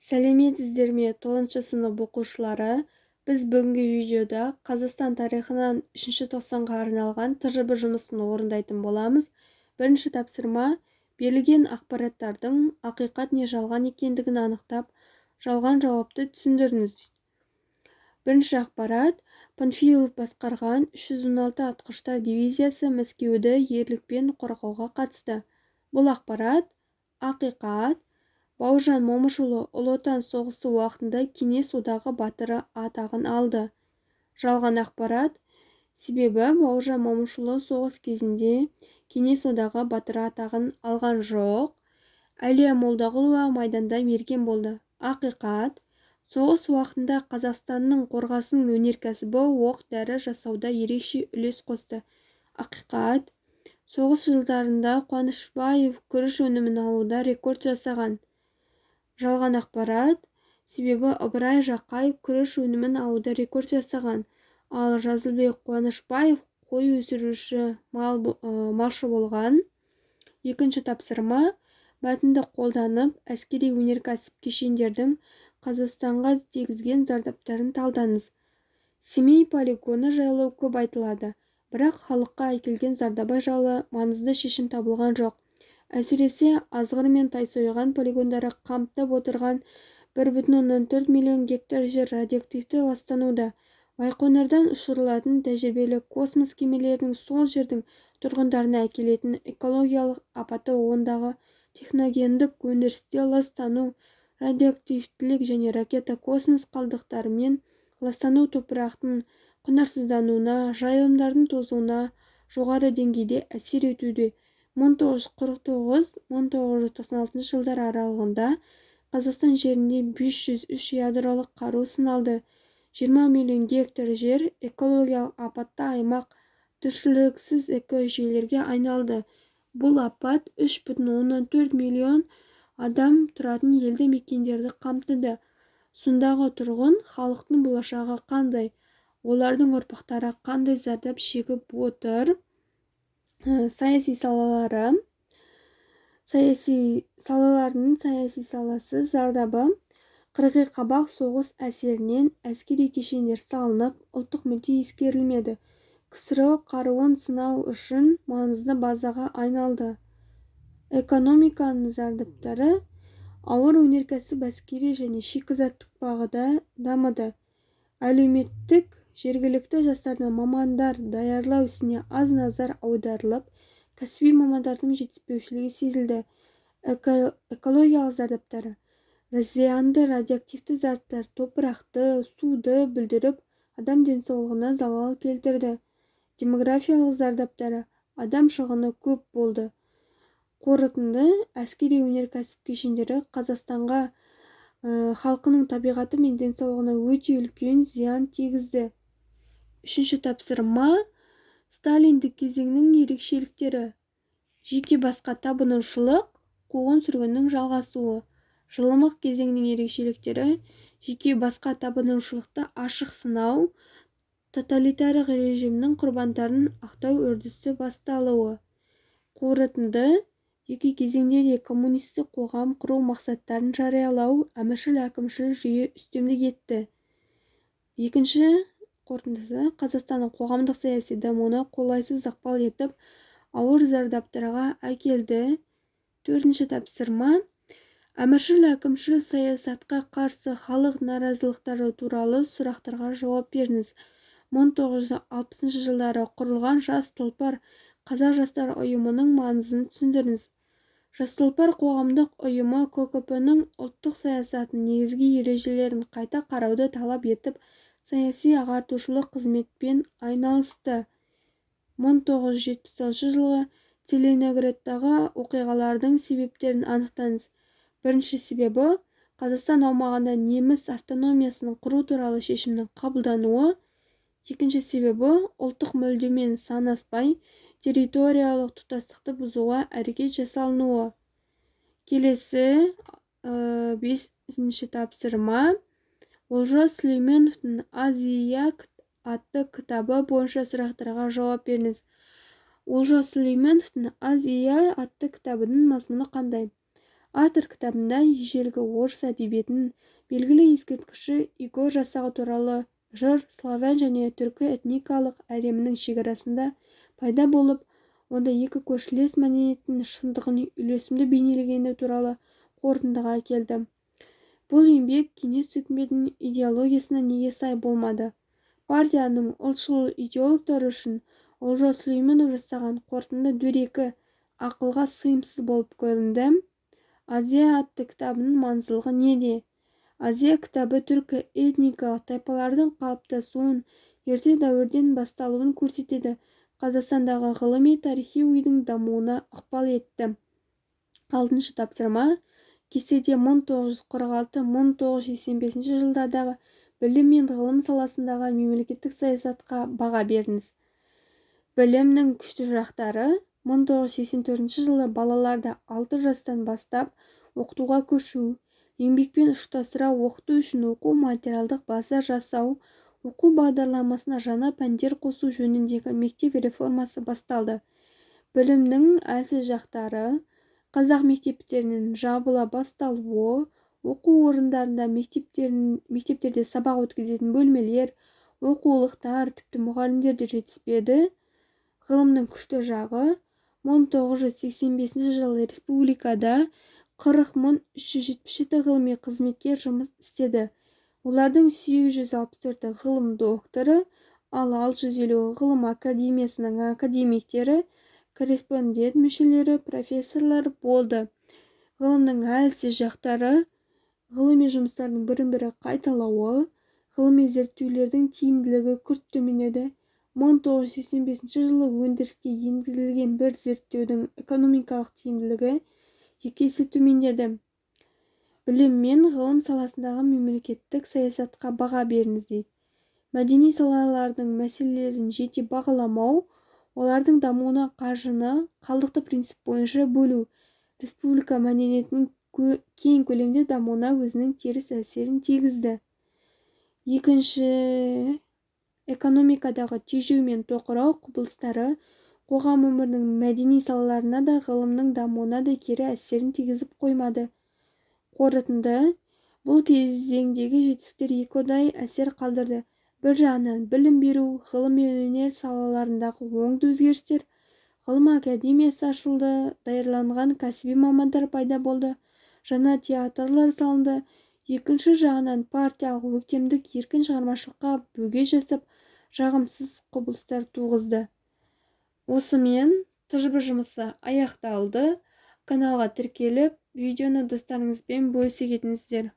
Сәлеметсіздер ме, 9 сынып оқушылары? Біз бүгінгі видеода Қазақстан тарихынан 3 тоқсанға арналған тжб жұмысын орындайтын боламыз. Бірінші тапсырма: берілген ақпараттардың ақиқат не жалған екендігін анықтап, жалған жауапты түсіндіріңіз. Бірінші ақпарат: Панфилов басқарған 316 атқыштар дивизиясы Мәскеуді ерлікпен қорғауға қатысты. Бұл ақпарат ақиқат. Бауыржан Момышұлы Ұлы Отан соғысы уақытында Кеңес одағы батыры атағын алды. Жалған ақпарат: себебі Бауыржан Момышұлы соғыс кезінде Кеңес одағы батыры атағын алған жоқ. Әлия Молдағұлова майданда мерген болды. Ақиқат: соғыс уақытында Қазақстанның қорғасын өнеркәсібі оқ-дәрі жасауда ерекше үлес қосты. Ақиқат: соғыс жылдарында Қуанышбаев күріш өнімін алуда рекорд жасаған. Жалған ақпарат: себебі Ыбырай Жақаев күріш өнімін алуда рекорд жасаған, ал Жазылбек Қуанышбаев қой өсіруші малшы болған. Екінші тапсырма: мәтінді қолданып, әскери өнеркәсіп кешендердің Қазақстанға тигізген зардаптарын талдаңыз. Семей полигоны жайлы көп айтылады, бірақ халыққа әкелген зардабы жайлы маңызды шешім табылған жоқ. Әсіресе Азғыр мен Тайсойған полигондары қамтып отырған 1,4 миллион гектар жер радиоактивті ластануда. Байқоңырдан ұшырылатын тәжірибелі космос кемелерінің сол жердің тұрғындарына әкелетін экологиялық апаты, ондағы техногендік өндірісте ластану, радиоактивтілік және ракета космос қалдықтарымен ластану топырақтың құнарсыздануына, жайылымдардың тозуына жоғары деңгейде әсер етуде. 1949-1996 жылдар аралығында Қазақстан жерінде 503 ядролық қару сыналды. 20 миллион гектар жер экологиялық апатты аймақ, тіршіліксіз экожүйелерге айналды. Бұл апат 3,4 миллион адам тұратын елді мекендерді қамтыды. Сондағы тұрғын халықтың болашағы қандай? Олардың ұрпақтары қандай зардап шегіп отыр? Саяси салалары. Салалардың саяси саласы зардабы: қырғи-қабақ соғыс әсерінен әскери кешендер салынып, ұлттық мүдде ескерілмеді. КСРО қаруын сынау үшін маңызды базаға айналды. Экономиканың зардаптары: ауыр өнеркәсіп әскери және шикізаттық бағыда дамыды. Әлеуметтік: жергілікті жастардың мамандар даярлау ісіне аз назар аударылып, кәсіби мамандардың жетіспеушілігі сезілді. Экологиялық зардаптары: зиянды радиоактивті заттар топырақты, суды бүлдіріп, адам денсаулығына залал келтірді. Демографиялық зардаптары: адам шығыны көп болды. Қорытынды: әскери өнеркәсіп кешендері Қазақстанға халқының табиғаты мен денсаулығына өте үлкен зиян тигізді. Үшінші тапсырма: сталиндік кезеңнің ерекшеліктері. Жеке басқа табынушылық, қуғын-сүргіннің жалғасуы. Жылымық кезеңнің ерекшеліктері: жеке басқа табынушылықты ашық сынау, тоталитарлық режимнің құрбандарын ақтау үрдісі басталуы. Қорытынды: жеке кезеңде де коммунистік қоғам құру мақсаттарын жариялау, әміршіл-әкімшіл жүйе үстемдік етті. Екінші қорытындысы: Қазақстанның қоғамдық саяси дамуына қолайсыз ықпал етіп, ауыр зардаптарға әкелді. Төртінші тапсырма: әміршіл-әкімшіл саясатқа қарсы халық наразылықтары туралы сұрақтарға жауап беріңіз. 1960 жылдары құрылған Жас тұлпар қазақ жастар ұйымының маңызын түсіндіріңіз. Жас тұлпар қоғамдық ұйымы ККП-ның ұлттық саясатының негізгі ережелерін қайта қарауды талап етіп, саяси ағартушылық қызметпен айналысты. 1970 жылғы Целиноградтағы оқиғалардың себептерін анықтаңыз. Бірінші себебі: Қазақстан аумағында неміс автономиясын құру туралы шешімнің қабылдануы. Екінші себебі: ұлттық мүддемен санаспай, территориялық тұтастықты бұзуға әрекет жасалынуы. Келесі 5-ші тапсырма: Олжас Сүлейменовтің «Аз-и-Я» атты кітабы бойынша сұрақтарға жауап беріңіз. Олжас Сүлейменовтің «Аз-и-Я» атты кітабының мазмұны қандай? Автор кітабында ежелгі орыс әдебиетінің белгілі ескерткіші Игорь жасағы туралы жыр славян және түркі этникалық әлемінің шекарасында пайда болып, онда екі көршілес мәдениеттің шындығын үйлесімді бейнелегені туралы қорытындыға келді. Бұл еңбек кеңес үкіметінің идеологиясына неге сай болмады? Партияның ұлтшыл идеологтары үшін Олжас Сүлейменов жасаған қорытынды дөрекі, ақылға сыйымсыз болып көрінді. Азия атты кітабының маңыздылығы неде? Азия кітабы түркі этникалық тайпалардың қалыптасуын, ерте дәуірден басталуын көрсетеді. Қазақстандағы ғылыми-тарихи ойдың дамуына ықпал етті. 6-шы тапсырма. Кестеде 1946-1985 жылдардағы білім мен ғылым саласындағы мемлекеттік саясатқа баға беріңіз. Білімнің күшті жақтары. 1984 жылы балаларды 6 жастан бастап оқытуға көшу, еңбекпен ұштастыра оқыту үшін оқу материалдық база жасау, оқу бағдарламасына жаңа пәндер қосу жөніндегі мектеп реформасы басталды. Білімнің әлсіз жақтары. Қазақ мектептерінің жабыла басталуы, оқу орындарында мектептерде сабақ өткізетін бөлмелер, оқулықтар, тіпті мұғалімдер де жетіспеді. Ғылымның күшті жағы. 1985 жылы республикада 40.377 ғылыми қызметкер жұмыс істеді. Олардың 864 ғылым докторы, ал 650 ғылым академиясының академиктері, корреспондент мүшелері, профессорлар болды. Ғылымның әлсіз жақтары. Ғылыми жұмыстардың бірін-бірі қайталауы, ғылыми зерттеулердің тиімділігі күрт төмендеді. 1985 жылы өндіріске енгізілген бір зерттеудің экономикалық тиімділігі 2 есе төмендеді. Білім мен ғылым саласындағы мемлекеттік саясатқа баға беріңіз дейді. Мәдени салалардың мәселелерін жете бағаламау, олардың дамуына қаржыны қалдықты принцип бойынша бөлу, республика мәдениетінің кең көлемде дамуына өзінің теріс әсерін тигізді. 2. Экономикадағы тежеу мен тоқырау құбылыстары қоғам өмірінің мәдени салаларына да ғылымның дамуына да кері әсерін тигізіп қоймады. Қорытынды. Бұл кезеңдегі жетістіктер екіұдай әсер қалдырды. Бір жағынан білім беру, ғылым мен өнер салаларындағы оңды өзгерістер, ғылым академиясы ашылды, даярланған кәсіби мамандар пайда болды, жаңа театрлар салынды. Екінші жағынан партиялық өктемдік еркін шығармашылыққа бөгет жасап, жағымсыз құбылыстар туғызды. Осымен тжб жұмысы аяқталды. Каналға тіркеліп, видеоны достарыңызбен бөлісе кетіңіздер.